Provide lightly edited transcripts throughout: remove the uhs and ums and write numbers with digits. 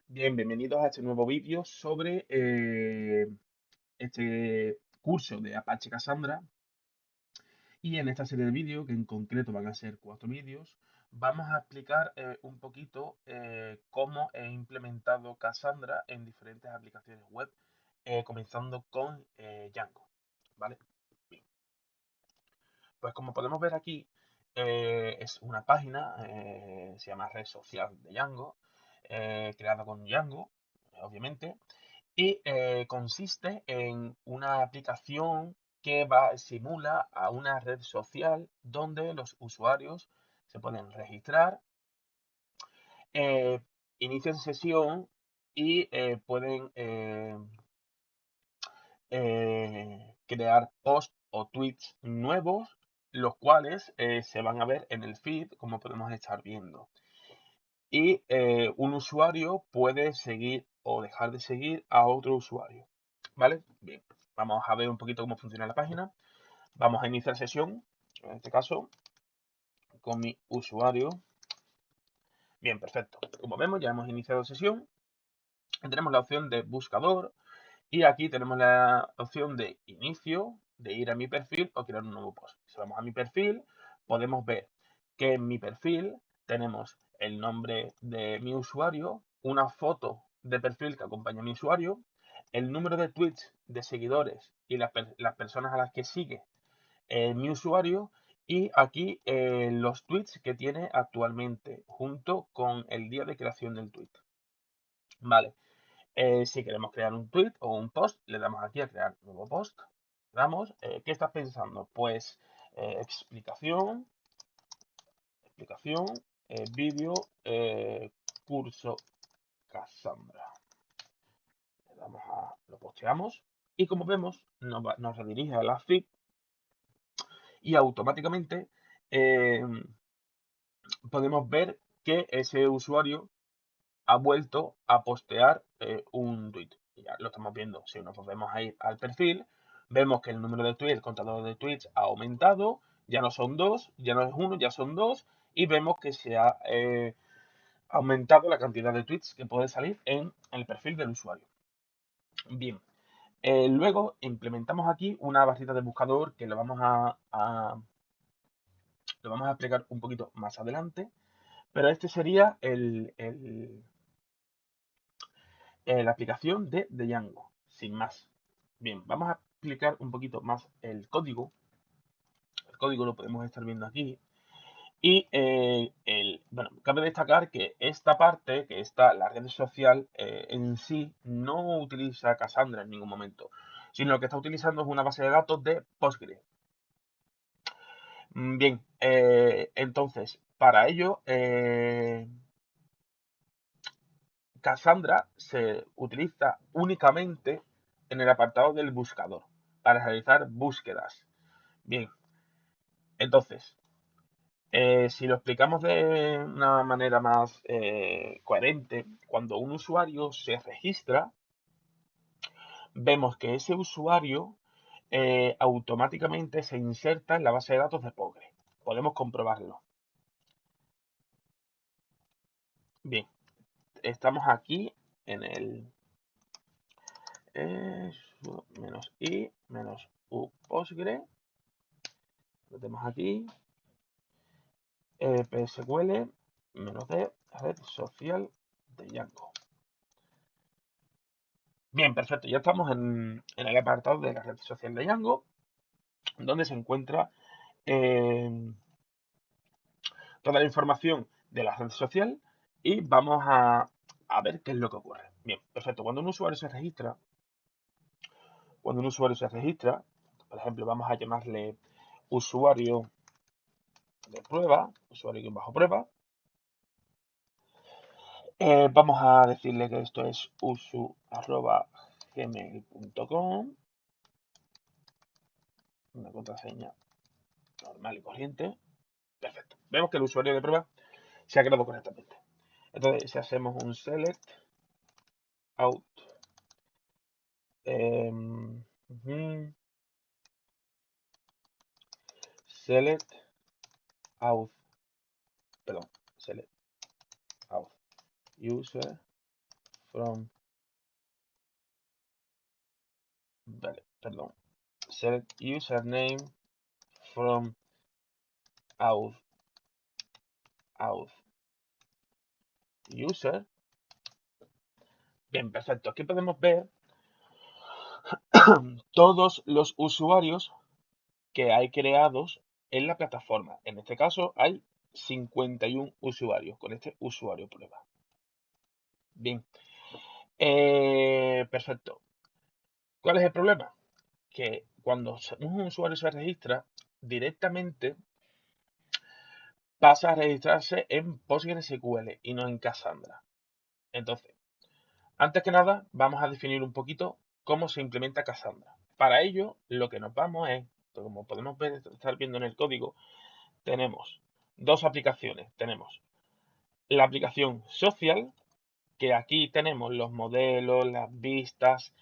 Bien, bienvenidos a este nuevo vídeo sobre este curso de Apache Cassandra. Y en esta serie de vídeos, que en concreto van a ser 4 vídeos, vamos a explicar un poquito cómo he implementado Cassandra en diferentes aplicaciones web, comenzando con Django. ¿Vale? Bien. Pues como podemos ver aquí, es una página, se llama Red Social de Django, creada con Django, obviamente. Y consiste en una aplicación que simula a una red social donde los usuarios se pueden registrar, eh, inician sesión y pueden crear posts o tweets nuevos, los cuales se van a ver en el feed, como podemos estar viendo. Y un usuario puede seguir o dejar de seguir a otro usuario. ¿Vale? Bien, vamos a ver un poquito cómo funciona la página. Vamos a iniciar sesión, en este caso, con mi usuario. Bien, perfecto. Como vemos, ya hemos iniciado sesión. Tenemos la opción de buscador y aquí tenemos la opción de inicio, de ir a mi perfil o crear un nuevo post. Si vamos a mi perfil, podemos ver que en mi perfil tenemos el nombre de mi usuario, una foto de perfil que acompaña a mi usuario, el número de tweets de seguidores y las personas a las que sigue mi usuario y aquí los tweets que tiene actualmente junto con el día de creación del tweet. Vale, si queremos crear un tweet o un post, le damos aquí a crear nuevo post. Le damos, ¿qué estás pensando? Pues explicación, vídeo, curso Cassandra. Le damos lo posteamos y como vemos nos redirige a la feed y automáticamente eh, podemos ver que ese usuario ha vuelto a postear un tweet. Ya lo estamos viendo. Si nos volvemos a ir al perfil, vemos que el número de tweets, el contador de tweets ha aumentado. Ya no son dos, ya no es uno, ya son dos. Y vemos que se ha aumentado la cantidad de tweets que puede salir en el perfil del usuario. Bien. Luego implementamos aquí una barrita de buscador que lo vamos a explicar un poquito más adelante. Pero este sería la aplicación de Django, sin más. Bien, vamos a explicar un poquito más el código. El código lo podemos estar viendo aquí. Y bueno, cabe destacar que esta parte, que está la red social en sí, no utiliza Cassandra en ningún momento, sino lo que está utilizando es una base de datos de Postgre. Bien, entonces, para ello, Cassandra se utiliza únicamente en el apartado del buscador para realizar búsquedas. Bien, entonces, si lo explicamos de una manera más coherente, cuando un usuario se registra, vemos que ese usuario automáticamente se inserta en la base de datos de Postgre. Podemos comprobarlo. Bien, estamos aquí en el menos i menos u Postgre. Lo tenemos aquí. PSQL menos d red social de Django. Bien, perfecto. Ya estamos en el apartado de la red social de Django, donde se encuentra eh, toda la información de la red social y vamos a ver qué es lo que ocurre. Bien, perfecto. Cuando un usuario se registra, por ejemplo, vamos a llamarle usuario de prueba, usuario bajo prueba. Vamos a decirle que esto es usu@gmail.com, una contraseña normal y corriente. Perfecto. Vemos que el usuario de prueba se ha creado correctamente. Entonces, si hacemos un select out, select out, perdón, select out user from, vale, perdón, select username from auth user. Bien, perfecto. Aquí podemos ver todos los usuarios que hay creados en la plataforma. En este caso hay 51 usuarios con este usuario prueba. Bien, perfecto. ¿Cuál es el problema? Que cuando un usuario se registra, directamente pasa a registrarse en PostgreSQL y no en Cassandra. Entonces, antes que nada, vamos a definir un poquito cómo se implementa Cassandra. Para ello, lo que nos vamos es, como podemos ver, estar viendo en el código, tenemos dos aplicaciones. Tenemos la aplicación social, que aquí tenemos los modelos, las vistas,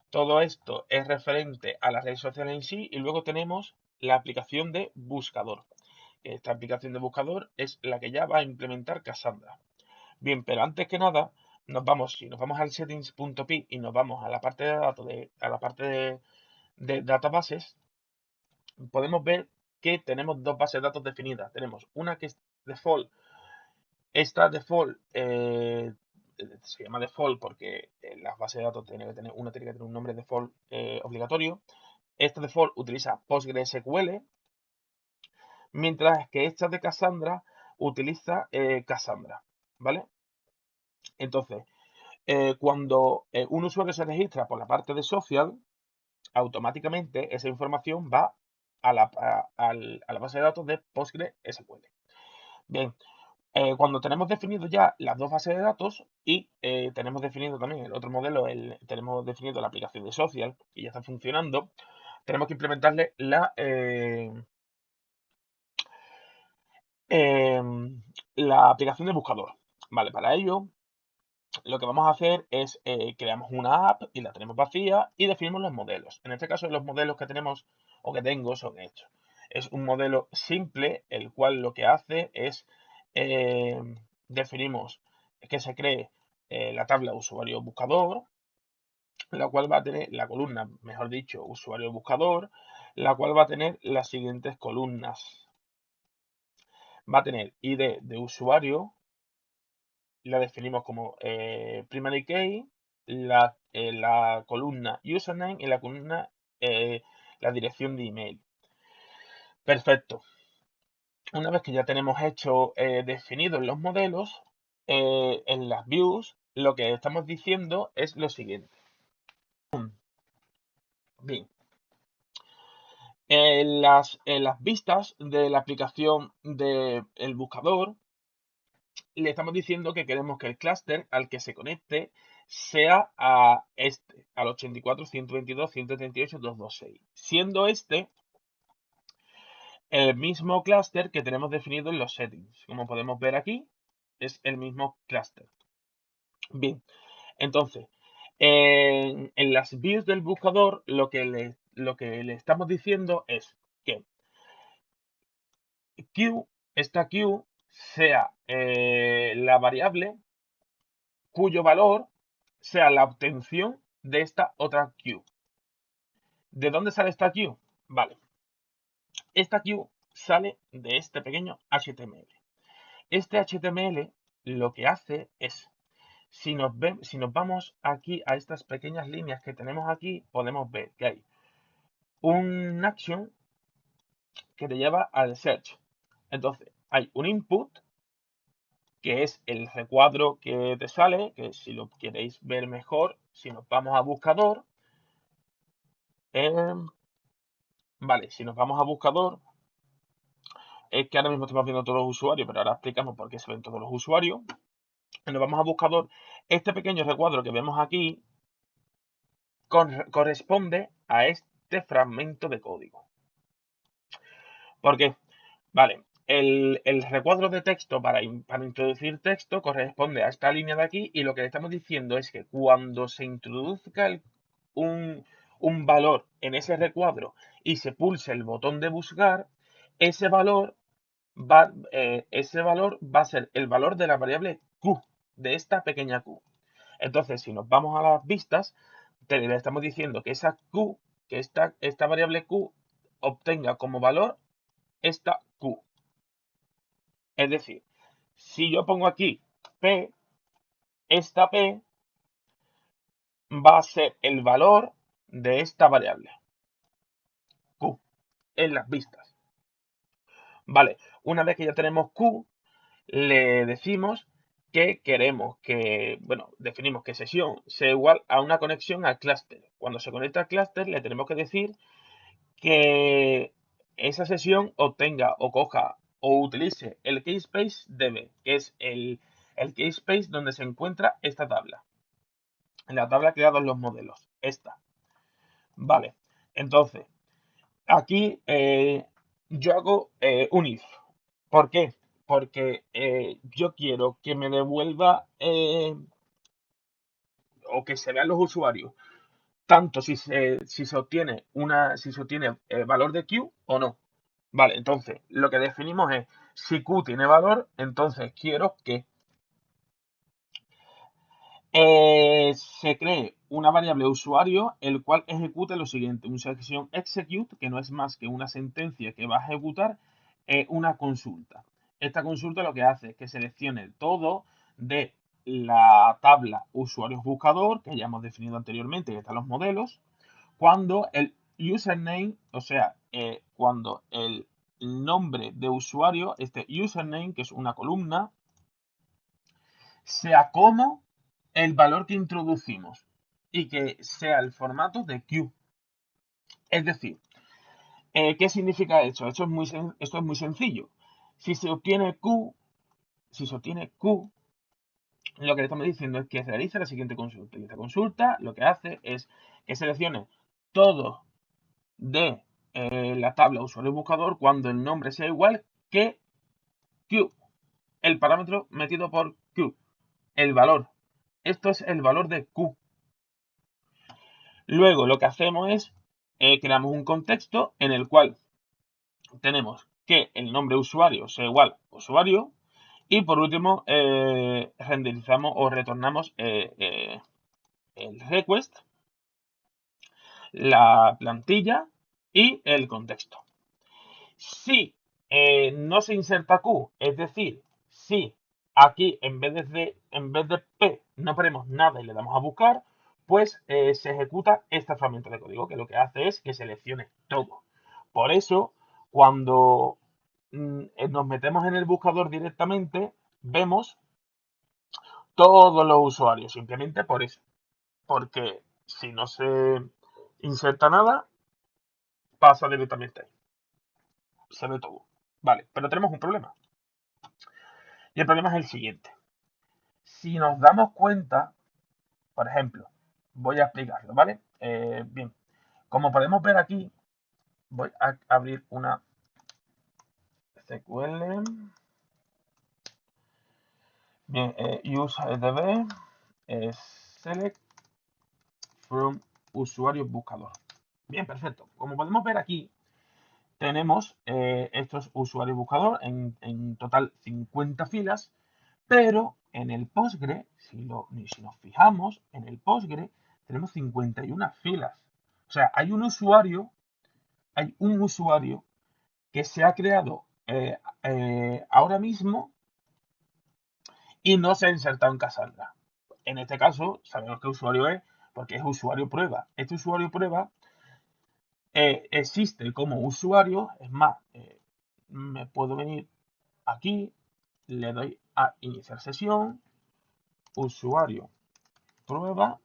todo esto es referente a la red social en sí, y luego tenemos la aplicación de buscador. Esta aplicación de buscador es la que ya va a implementar Cassandra. Bien, pero antes que nada, si nos vamos al settings.py y nos vamos a la parte de datos, a la parte de databases, podemos ver que tenemos dos bases de datos definidas. Tenemos una que es default. Esta default se llama default porque las bases de datos tiene que tener un nombre default obligatorio. Esta default utiliza PostgreSQL, mientras que esta de Cassandra utiliza Cassandra, ¿vale? Entonces, cuando un usuario se registra por la parte de social, automáticamente esa información va a la base de datos de PostgreSQL. Bien, cuando tenemos definido ya las dos bases de datos y tenemos definido también el otro modelo, tenemos definido la aplicación de social y ya está funcionando, tenemos que implementarle la aplicación de buscador. Vale, para ello lo que vamos a hacer es creamos una app y la tenemos vacía y definimos los modelos. En este caso, los modelos que tenemos o que tengo son estos. Es un modelo simple, el cual lo que hace es definimos que se cree la tabla usuario buscador, la cual va a tener la columna, mejor dicho, usuario buscador, la cual va a tener las siguientes columnas. Va a tener ID de usuario, la definimos como primary key, la columna username y la columna la dirección de email. Perfecto. Una vez que ya tenemos hecho definidos los modelos, en las views lo que estamos diciendo es lo siguiente. Bien. En las vistas de la aplicación del buscador, le estamos diciendo que queremos que el clúster al que se conecte sea al 84.122.138.226, siendo este el mismo clúster que tenemos definido en los settings. Como podemos ver aquí, es el mismo clúster. Bien, entonces, en las views del buscador, lo que le estamos diciendo es que esta Q sea la variable cuyo valor sea la obtención de esta otra Q. ¿De dónde sale esta Q? Vale. Esta Q sale de este pequeño HTML. Este HTML lo que hace es, si nos vamos aquí a estas pequeñas líneas que tenemos aquí, podemos ver que hay un action que te lleva al search. Entonces, hay un input, que es el recuadro que te sale, que si lo queréis ver mejor, si nos vamos a buscador, vale, si nos vamos a buscador, es que ahora mismo estamos viendo todos los usuarios, pero ahora explicamos por qué se ven todos los usuarios. Nos vamos a buscador. Este pequeño recuadro que vemos aquí corresponde a este fragmento de código. ¿Por qué? Vale, el recuadro de texto para introducir texto corresponde a esta línea de aquí, y lo que le estamos diciendo es que cuando se introduzca un valor en ese recuadro y se pulse el botón de buscar, ese valor va a ser el valor de la variable Q, de esta pequeña Q. Entonces, si nos vamos a las vistas, le estamos diciendo que esa Q, que esta variable Q obtenga como valor esta Q. Es decir, si yo pongo aquí P, esta P va a ser el valor de esta variable Q en las vistas. Vale, una vez que ya tenemos Q, le decimos que queremos que, bueno, definimos que sesión sea igual a una conexión al clúster. Cuando se conecta al clúster, le tenemos que decir que esa sesión obtenga o coja o utilice el keyspace DB, que es el keyspace donde se encuentra esta tabla. En la tabla creados los modelos. Esta. Vale. Entonces, aquí yo hago un if. ¿Por qué? Porque yo quiero que me devuelva o que se vean los usuarios, tanto si se obtiene valor de Q o no. Vale, entonces lo que definimos es si Q tiene valor, entonces quiero que se cree una variable usuario el cual ejecute lo siguiente, una sección execute, que no es más que una sentencia que va a ejecutar una consulta. Esta consulta lo que hace es que seleccione todo de la tabla usuarios buscador, que ya hemos definido anteriormente, que están los modelos, cuando el username, o sea, cuando el nombre de usuario, este username, que es una columna, sea como el valor que introducimos y que sea el formato de Q. Es decir, ¿qué significa esto? Esto es muy sencillo. Si se obtiene Q, lo que le estamos diciendo es que realice la siguiente consulta. Y esta consulta lo que hace es que seleccione todo de la tabla usuario buscador cuando el nombre sea igual que Q, el parámetro metido por Q, el valor. Esto es el valor de Q. Luego lo que hacemos es creamos un contexto en el cual tenemos que el nombre usuario sea igual usuario y por último renderizamos o retornamos el request, la plantilla y el contexto. Si no se inserta Q, es decir, si aquí en vez de P no ponemos nada y le damos a buscar, pues se ejecuta esta herramienta de código que lo que hace es que seleccione todo. Por eso, cuando nos metemos en el buscador directamente, vemos todos los usuarios, simplemente por eso. Porque si no se inserta nada, pasa directamente ahí. Se ve todo. Vale, pero tenemos un problema. Y el problema es el siguiente. Si nos damos cuenta, por ejemplo, voy a explicarlo, ¿vale? Bien, como podemos ver aquí, voy a abrir una SQL. Bien, usedb select from usuario buscador. Bien, perfecto. Como podemos ver aquí, tenemos estos usuarios buscador en total 50 filas, pero en el Postgre, si nos fijamos, en el Postgre tenemos 51 filas. O sea, hay un usuario que se ha creado ahora mismo y no se ha insertado en Cassandra. En este caso, sabemos qué usuario es porque es usuario prueba. Este usuario prueba existe como usuario, es más, me puedo venir aquí, le doy a iniciar sesión, usuario prueba,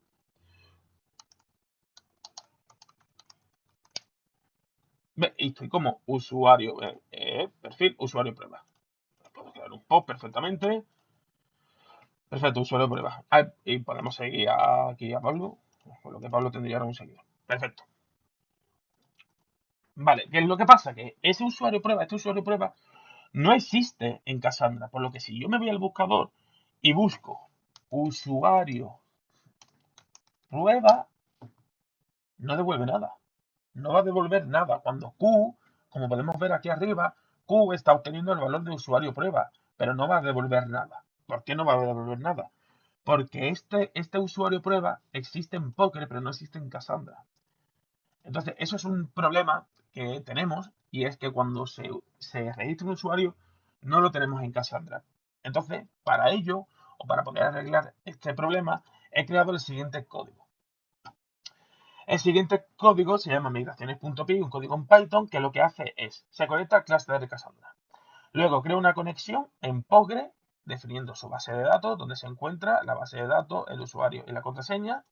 y estoy como usuario, perfil, usuario prueba. Puedo crear un post perfectamente. Perfecto, usuario prueba. Y podemos seguir aquí a Pablo, con lo que Pablo tendría ahora un seguidor. Perfecto. Vale, ¿qué es lo que pasa? Que este usuario prueba, no existe en Cassandra. Por lo que si yo me voy al buscador y busco usuario prueba, no devuelve nada. No va a devolver nada. Cuando Q, como podemos ver aquí arriba, Q está obteniendo el valor de usuario prueba, pero no va a devolver nada. ¿Por qué no va a devolver nada? Porque este usuario prueba existe en Postgre, pero no existe en Cassandra. Entonces, eso es un problema que tenemos y es que cuando se registra un usuario, no lo tenemos en Cassandra. Entonces, para ello, o para poder arreglar este problema, he creado el siguiente código. El siguiente código se llama migraciones.py, un código en Python que lo que hace es, se conecta al cluster de Cassandra. Luego creo una conexión en Postgre, definiendo su base de datos, donde se encuentra la base de datos, el usuario y la contraseña.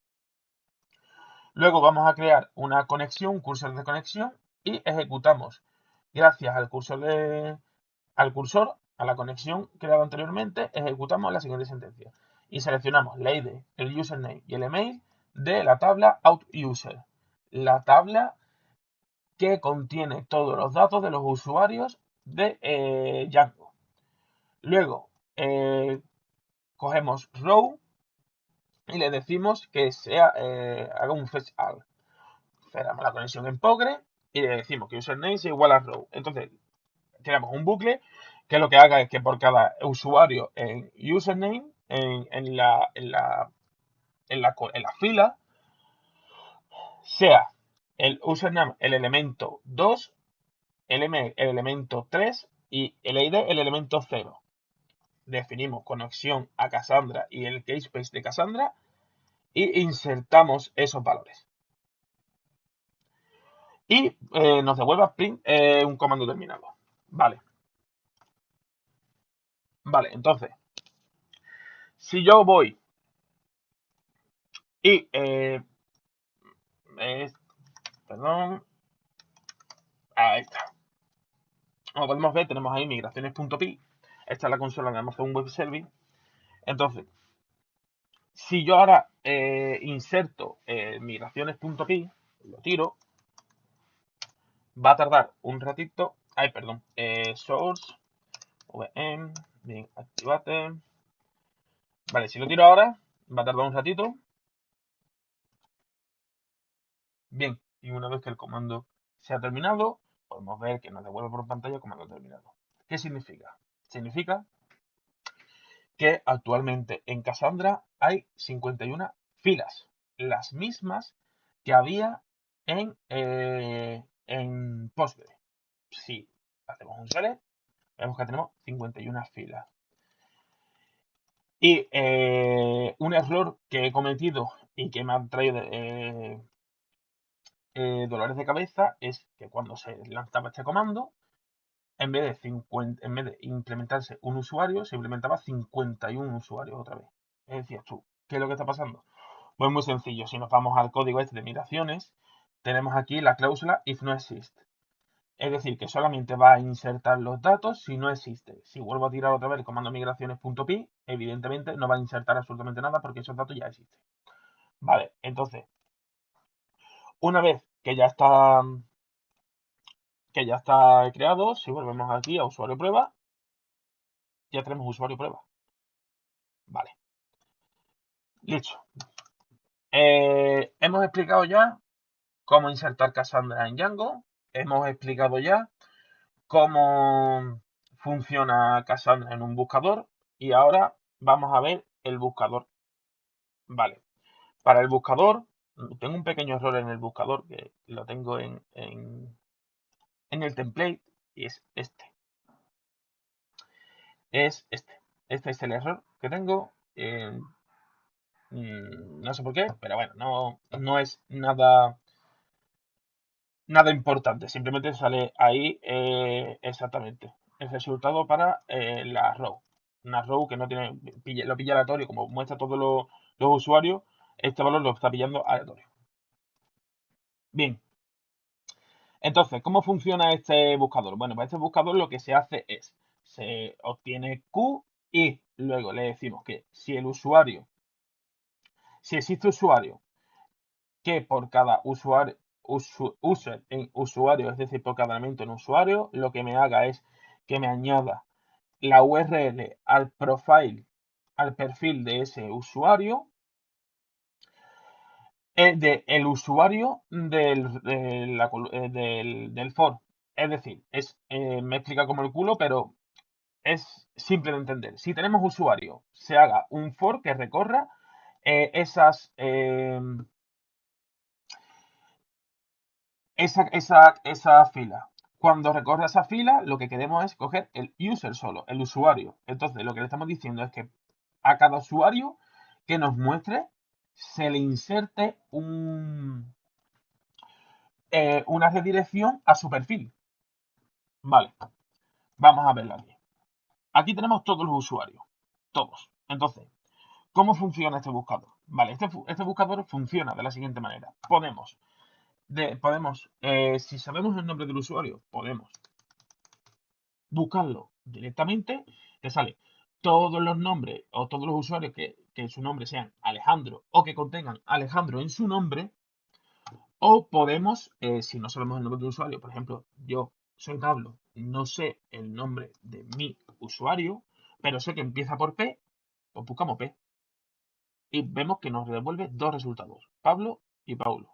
Luego vamos a crear una conexión, un cursor de conexión, y ejecutamos, gracias al cursor, a la conexión creada anteriormente, ejecutamos la siguiente sentencia. Y seleccionamos la ID, el username y el email de la tabla outUser, la tabla que contiene todos los datos de los usuarios de Django. Luego, cogemos row y le decimos que haga un fetch all. Cerramos la conexión en Postgre y le decimos que username es igual a row. Entonces, creamos un bucle que lo que haga es que por cada usuario en username, en la fila, sea el username el elemento 2, el email el elemento 3 y el ID el elemento 0. Definimos conexión a Cassandra y el CacheSpace de Cassandra y insertamos esos valores. Y nos devuelve a print un comando terminado. Vale. Vale, entonces, si yo voy y, perdón, ahí está. Como podemos ver, tenemos ahí migraciones.py. Esta es la consola de Amazon Web Service. Entonces, si yo ahora inserto migraciones.py, lo tiro, va a tardar un ratito. Ay, perdón. Source, VM, bien, activate. Vale, si lo tiro ahora, va a tardar un ratito. Bien, y una vez que el comando se ha terminado, podemos ver que nos devuelve por pantalla comando terminado. ¿Qué significa? Significa que actualmente en Cassandra hay 51 filas, las mismas que había en Postgre. Si hacemos un select, vemos que tenemos 51 filas. Y un error que he cometido y que me ha traído dolores de cabeza es que cuando se lanzaba este comando, en vez de implementarse un usuario, se implementaba 51 usuarios otra vez. Es decir, ¿qué es lo que está pasando? Pues muy sencillo, si nos vamos al código este de migraciones, tenemos aquí la cláusula if no exist. Es decir, que solamente va a insertar los datos si no existe. Si vuelvo a tirar otra vez el comando migraciones.py, evidentemente no va a insertar absolutamente nada porque esos datos ya existen. Vale, entonces, una vez que ya está creado, si volvemos aquí a usuario prueba, ya tenemos usuario prueba. Vale. Listo. Hemos explicado ya cómo insertar Cassandra en Django. Hemos explicado ya cómo funciona Cassandra en un buscador. Y ahora vamos a ver el buscador. Vale. Para el buscador, tengo un pequeño error en el buscador que lo tengo en el template y es este. Es este. Este es el error que tengo. No sé por qué, pero bueno, no es nada importante. Simplemente sale ahí exactamente el resultado para la row. Una row que no tiene, lo pilla aleatorio, como muestra todos los usuarios, este valor lo está pillando aleatorio. Bien. Entonces, ¿cómo funciona este buscador? Bueno, pues este buscador lo que se hace es, se obtiene Q y luego le decimos que si existe usuario que por cada user en usuario, es decir, por cada elemento en usuario, lo que me haga es que me añada la URL al perfil de ese usuario, el usuario del for. Es decir, me explica como el culo, pero es simple de entender. Si tenemos usuario, se haga un for que recorra eh, esas, eh, esa fila. Cuando recorre esa fila, lo que queremos es coger el user solo, el usuario. Entonces, lo que le estamos diciendo es que a cada usuario que nos muestre, se le inserte una redirección a su perfil. Vale, vamos a verlo aquí. Aquí tenemos todos los usuarios. Todos. Entonces, ¿cómo funciona este buscador? Vale, este buscador funciona de la siguiente manera. Si sabemos el nombre del usuario, podemos buscarlo directamente. Te sale todos los nombres o todos los usuarios que su nombre sean Alejandro o que contengan Alejandro en su nombre. O podemos, si no sabemos el nombre del usuario, por ejemplo, yo soy Pablo, no sé el nombre de mi usuario, pero sé que empieza por P, pues buscamos P. Y vemos que nos devuelve dos resultados, Pablo y Paulo.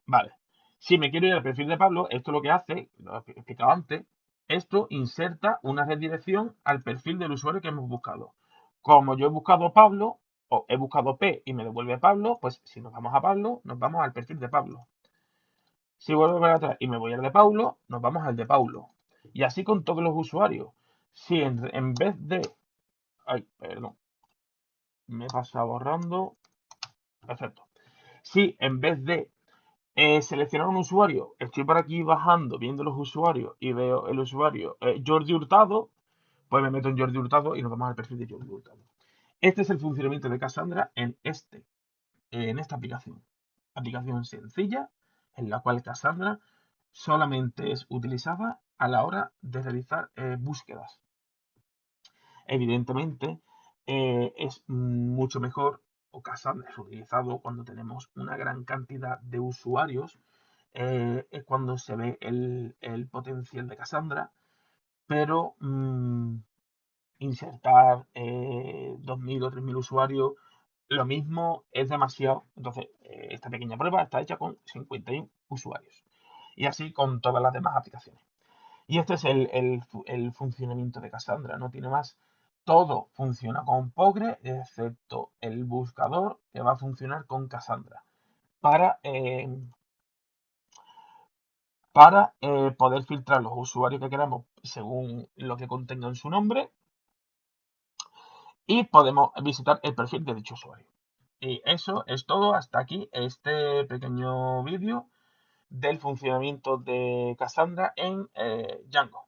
Vale. Si me quiero ir al perfil de Pablo, esto lo que hace, lo he explicado antes, esto inserta una redirección al perfil del usuario que hemos buscado. Como yo he buscado Pablo, o he buscado P y me devuelve Pablo, pues si nos vamos a Pablo, nos vamos al perfil de Pablo. Si vuelvo para atrás y me voy al de Paulo, nos vamos al de Paulo. Y así con todos los usuarios. Si en vez de... Ay, perdón. Me he pasado borrando. Perfecto. Si en vez de seleccionar un usuario, estoy por aquí bajando, viendo los usuarios y veo el usuario Jordi Hurtado, pues me meto en Jordi Hurtado y nos vamos al perfil de Jordi Hurtado. Este es el funcionamiento de Cassandra en esta aplicación. Aplicación sencilla en la cual Cassandra solamente es utilizada a la hora de realizar búsquedas. Evidentemente, es mucho mejor, o Cassandra es utilizado cuando tenemos una gran cantidad de usuarios, es cuando se ve el potencial de Cassandra, pero insertar 2.000 o 3.000 usuarios, lo mismo es demasiado. Entonces, esta pequeña prueba está hecha con 51 usuarios. Y así con todas las demás aplicaciones. Y este es el funcionamiento de Cassandra, no tiene más. Todo funciona con Postgre, excepto el buscador que va a funcionar con Cassandra. Para, eh, para poder filtrar los usuarios que queramos según lo que contenga en su nombre y podemos visitar el perfil de dicho usuario. Y eso es todo. Hasta aquí este pequeño vídeo del funcionamiento de Cassandra en Django.